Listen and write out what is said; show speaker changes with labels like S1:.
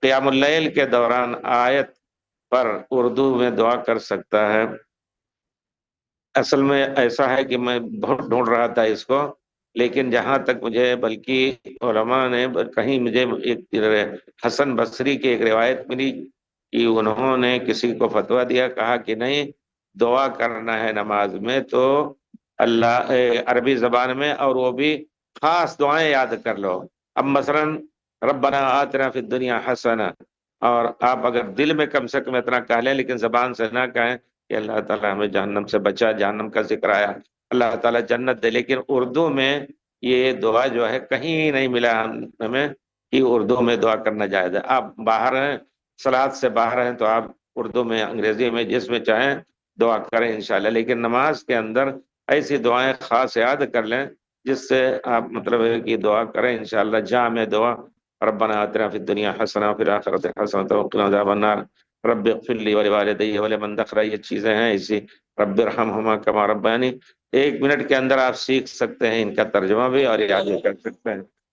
S1: قیام اللیل کے دوران آیت پر اردو میں دعا کر سکتا ہے؟ اصل میں ایسا ہے کہ میں بہت ڈھونڈ رہا تھا اس کو، لیکن جہاں تک مجھے، بلکہ علماء نے کہیں مجھے ایک حسن بصری کی ایک روایت ملی کہ انہوں نے کسی کو فتویٰ دیا، کہا کہ نہیں، دعا کرنا ہے نماز میں تو اللہ عربی زبان میں، اور وہ بھی خاص دعائیں یاد کر لو۔ اب مثلا ربنا آتنا فی الدنیا حسنہ، اور آپ اگر دل میں کم سے کم اتنا کہہ لیں، لیکن زبان سے نہ کہیں کہ اللہ تعالیٰ ہمیں جہنم سے بچا، جہنم کا ذکر آیا، اللہ تعالیٰ جنت دے، لیکن اردو میں یہ دعا جو ہے کہیں نہیں ملا ہمیں کہ اردو میں دعا کرنا جائز ہے۔ آپ باہر ہیں، صلاۃ سے باہر ہیں، تو آپ اردو میں، انگریزی میں، جس میں چاہیں دعا کریں انشاءاللہ، لیکن نماز کے اندر ایسی دعائیں خاص یاد کر لیں جس سے آپ مطلب ہے کہ دعا کریں انشاءاللہ جامع دعا۔ ربنا آتنا فی الدنیا حسنہ وفی الآخرۃ حسنۃ وقنا عذاب النار رب اغفر لی ولوالدی ولمن دخل، یہ چیزیں ہیں اسی، رب ارحمہما کما ربیانی۔ 1 منٹ کے اندر آپ سیکھ سکتے ہیں ان کا ترجمہ بھی اور یاد بھی کر سکتے ہیں۔